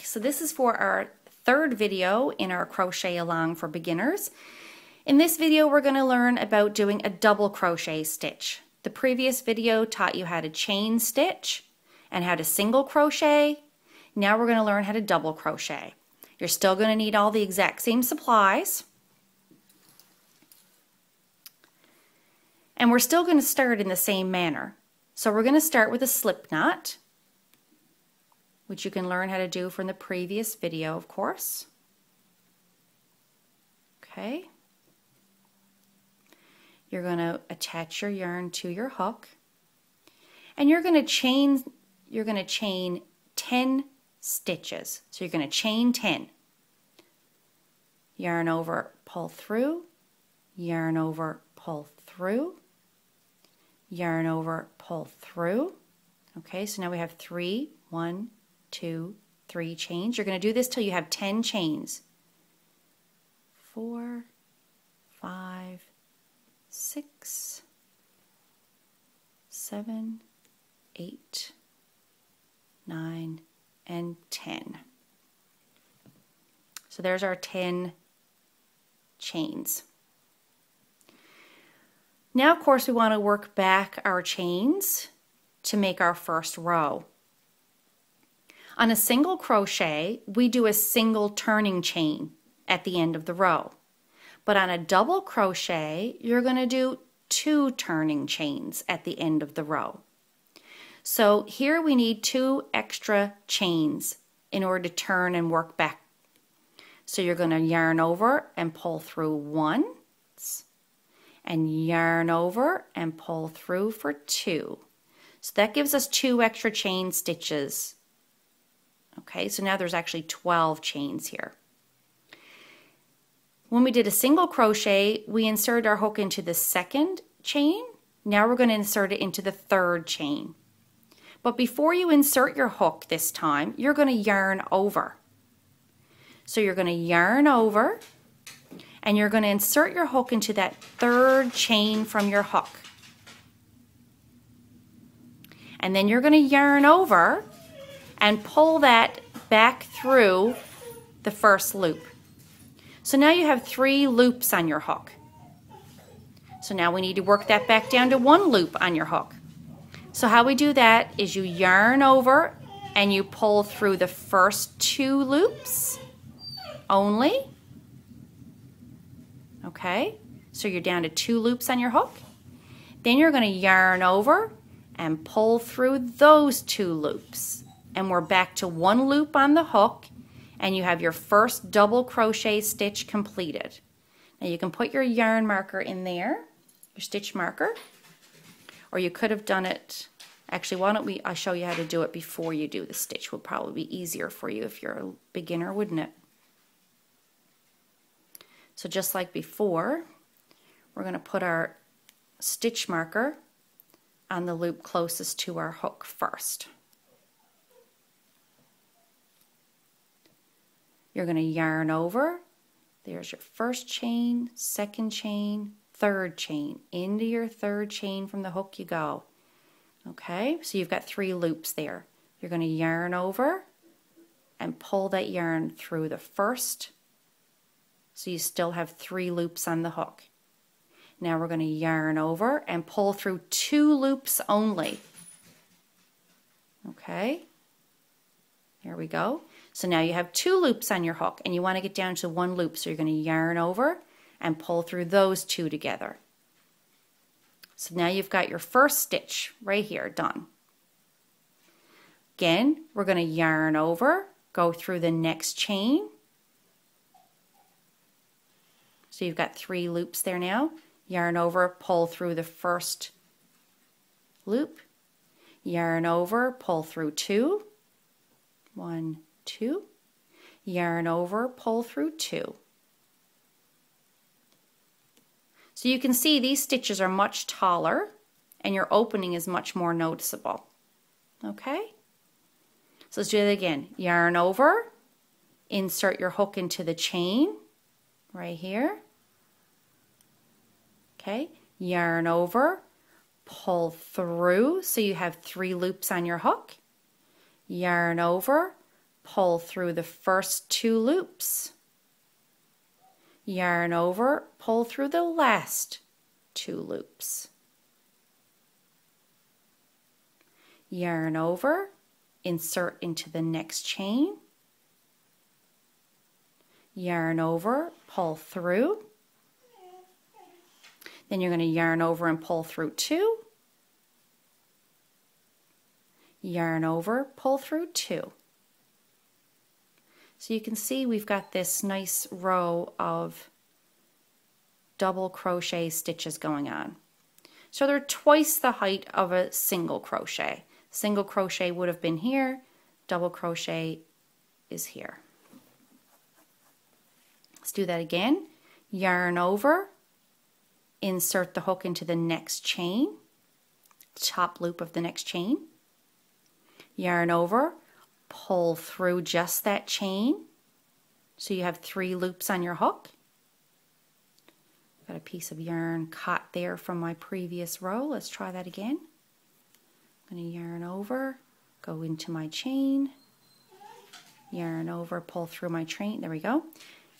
So this is for our third video in our crochet along for beginners. In this video we're going to learn about doing a double crochet stitch. The previous video taught you how to chain stitch and how to single crochet. Now we're going to learn how to double crochet. You're still going to need all the exact same supplies. And we're still going to start in the same manner. So we're going to start with a slip knot, which you can learn how to do from the previous video, of course. Okay. You're going to attach your yarn to your hook, and you're going to chain 10 stitches. So you're going to chain 10. Yarn over, pull through, yarn over, pull through, yarn over, pull through. Okay, so now we have 3, 1, 2, 3 chains. You're going to do this till you have 10 chains. 4, 5, 6, 7, 8, 9, and 10. So there's our 10 chains. Now, of course, we want to work back our chains to make our first row. On a single crochet, we do a single turning chain at the end of the row. But on a double crochet, you're going to do 2 turning chains at the end of the row. So here we need 2 extra chains in order to turn and work back. So you're going to yarn over and pull through once, and yarn over and pull through for 2. So that gives us 2 extra chain stitches. Okay, so now there's actually 12 chains here. When we did a single crochet, we inserted our hook into the second chain. Now we're going to insert it into the third chain. But before you insert your hook this time, you're going to yarn over. So you're going to yarn over, and you're going to insert your hook into that third chain from your hook. And then you're going to yarn over and pull that back through the first loop. So now you have 3 loops on your hook. So now we need to work that back down to 1 loop on your hook. So how we do that is you yarn over and you pull through the first 2 loops only. Okay, so you're down to 2 loops on your hook. Then you're going to yarn over and pull through those 2 loops. And we're back to 1 loop on the hook, and you have your first double crochet stitch completed. Now you can put your yarn marker in there, your stitch marker, or you could have done it, actually I'll show you how to do it before you do the stitch. Will probably be easier for you if you're a beginner, wouldn't it? So just like before, we're going to put our stitch marker on the loop closest to our hook first. You're going to yarn over. There's your first chain, second chain, third chain. Into your third chain from the hook you go. Okay, so you've got 3 loops there. You're going to yarn over and pull that yarn through the first. So you still have 3 loops on the hook. Now we're going to yarn over and pull through 2 loops only. Okay, there we go. So now you have 2 loops on your hook, and you want to get down to 1 loop. So you're going to yarn over and pull through those 2 together. So now you've got your first stitch right here done. Again, we're going to yarn over, go through the next chain. So you've got 3 loops there now. Yarn over, pull through the first loop. Yarn over, pull through 2. 1, 2. Yarn over, pull through 2. So you can see these stitches are much taller and your opening is much more noticeable. Okay? So let's do it again. Yarn over, insert your hook into the chain right here. Okay? Yarn over, pull through so you have 3 loops on your hook. Yarn over, pull through the first 2 loops, yarn over, pull through the last 2 loops, yarn over, insert into the next chain, yarn over, pull through, then you're going to yarn over and pull through 2, yarn over, pull through 2. So you can see we've got this nice row of double crochet stitches going on. So they're twice the height of a single crochet. Single crochet would have been here, double crochet is here. Let's do that again. Yarn over, insert the hook into the next chain, top loop of the next chain, yarn over, pull through just that chain, so you have 3 loops on your hook. Got a piece of yarn caught there from my previous row. Let's try that again. I'm going to yarn over, go into my chain, yarn over, pull through my chain. There we go.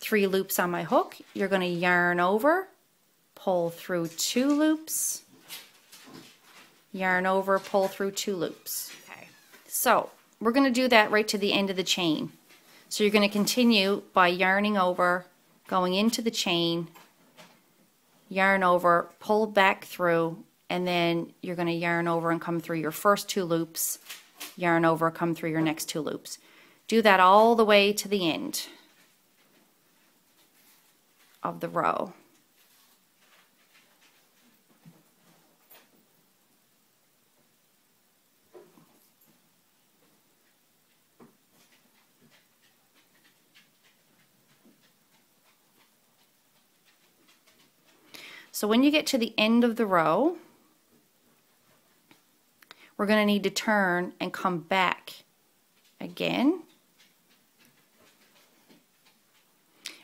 3 loops on my hook. You're going to yarn over, pull through 2 loops, yarn over, pull through 2 loops. Okay, so we're going to do that right to the end of the chain. So you're going to continue by yarning over, going into the chain, yarn over, pull back through, and then you're going to yarn over and come through your first 2 loops, yarn over, come through your next 2 loops. Do that all the way to the end of the row. So when you get to the end of the row, we're going to need to turn and come back again.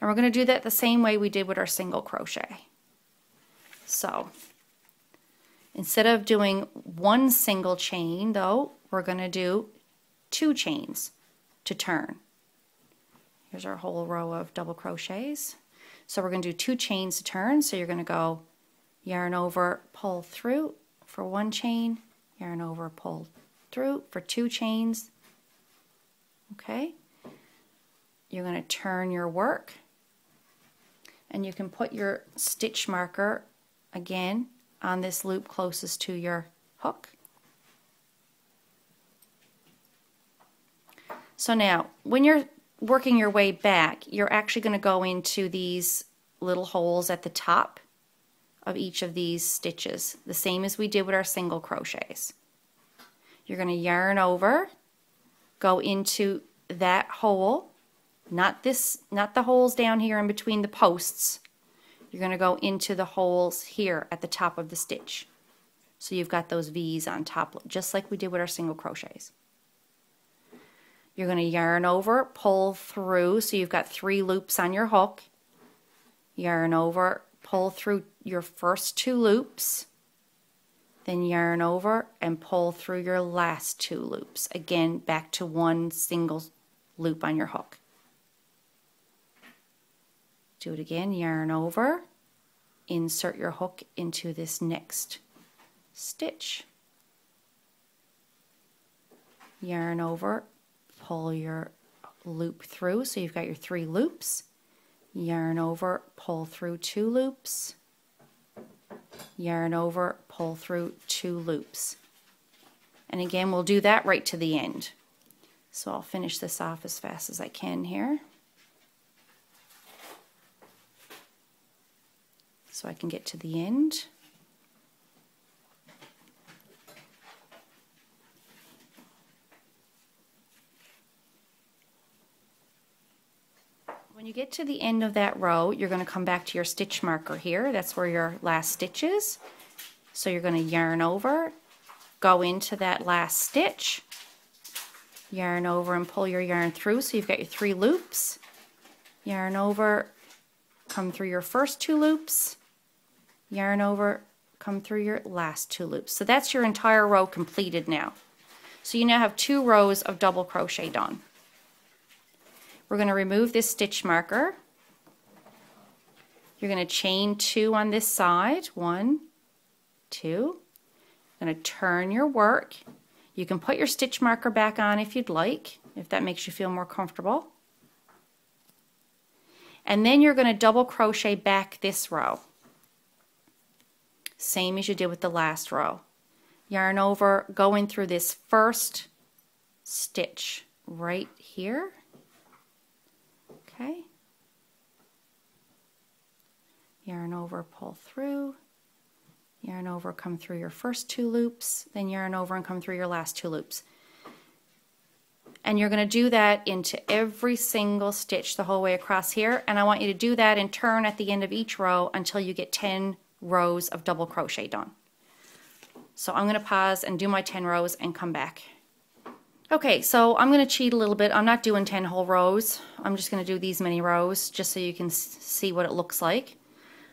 And we're going to do that the same way we did with our single crochet. So instead of doing 1 single chain though, we're going to do 2 chains to turn. Here's our whole row of double crochets. So we're going to do 2 chains to turn. So you're going to go yarn over, pull through for 1 chain, yarn over, pull through for 2 chains. Okay. You're going to turn your work, and you can put your stitch marker again on this loop closest to your hook. So now when you're working your way back, you're actually going to go into these little holes at the top of each of these stitches, the same as we did with our single crochets. You're going to yarn over, go into that hole, not the holes down here in between the posts. You're going to go into the holes here at the top of the stitch. So you've got those V's on top, just like we did with our single crochets. You're going to yarn over, pull through, so you've got 3 loops on your hook. Yarn over, pull through your first 2 loops, then yarn over and pull through your last 2 loops. Again, back to 1 single loop on your hook. Do it again, yarn over, insert your hook into this next stitch, yarn over, pull your loop through, so you've got your 3 loops, yarn over, pull through 2 loops, yarn over, pull through 2 loops. And again, we'll do that right to the end. So I'll finish this off as fast as I can here, so I can get to the end. When you get to the end of that row, you're going to come back to your stitch marker here. That's where your last stitch is. So you're going to yarn over, go into that last stitch, yarn over and pull your yarn through, so you've got your 3 loops, yarn over, come through your first 2 loops, yarn over, come through your last 2 loops. So that's your entire row completed now. So you now have 2 rows of double crochet done. we're going to remove this stitch marker. You're going to chain 2 on this side, 1, 2. You're going to turn your work. You can put your stitch marker back on if you'd like, if that makes you feel more comfortable. And then you're going to double crochet back this row. Same as you did with the last row. Yarn over, going through this first stitch right here. Okay. Yarn over, pull through. Yarn over, come through your first 2 loops, then yarn over and come through your last 2 loops. And you're going to do that into every single stitch the whole way across here, and I want you to do that in turn at the end of each row until you get 10 rows of double crochet done. So I'm going to pause and do my 10 rows and come back. Okay, so I'm going to cheat a little bit. I'm not doing 10 whole rows. I'm just going to do these many rows just so you can see what it looks like.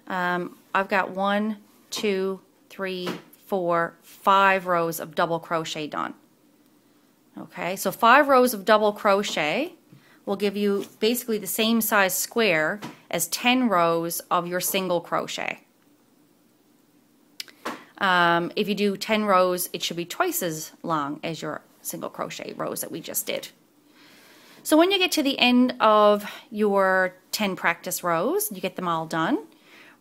I've got 1, 2, 3, 4, 5 rows of double crochet done. Okay, so 5 rows of double crochet will give you basically the same size square as 10 rows of your single crochet. If you do 10 rows, it should be twice as long as your single crochet rows that we just did. So when you get to the end of your 10 practice rows, you get them all done,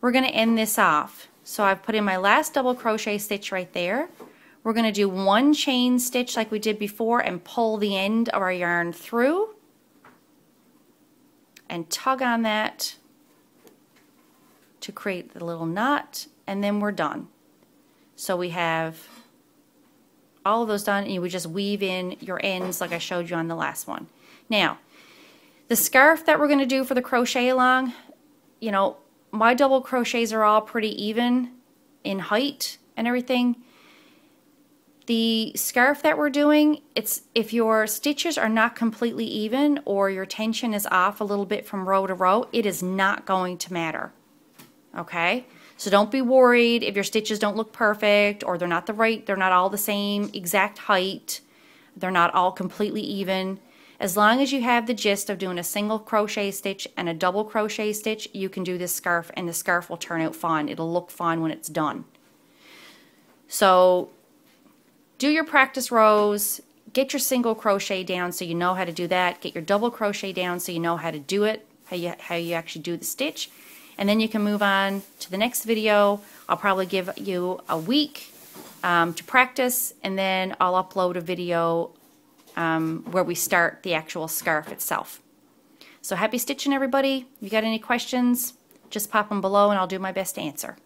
we're going to end this off. So I've put in my last double crochet stitch right there. We're going to do 1 chain stitch like we did before and pull the end of our yarn through and tug on that to create the little knot, and then we're done. So we have all of those done, and you would just weave in your ends like I showed you on the last one. Now, the scarf that we're going to do for the crochet along, you know, my double crochets are all pretty even in height and everything. The scarf that we're doing, it's if your stitches are not completely even or your tension is off a little bit from row to row, it is not going to matter. Okay? So don't be worried if your stitches don't look perfect or they're not all the same exact height. They're not all completely even. As long as you have the gist of doing a single crochet stitch and a double crochet stitch, you can do this scarf and the scarf will turn out fine. It'll look fine when it's done. So do your practice rows, get your single crochet down so you know how to do that, get your double crochet down so you know how to do it, how you actually do the stitch, and then you can move on to the next video. I'll probably give you a week to practice, and then I'll upload a video where we start the actual scarf itself. So happy stitching, everybody. If you got any questions, just pop them below and I'll do my best to answer.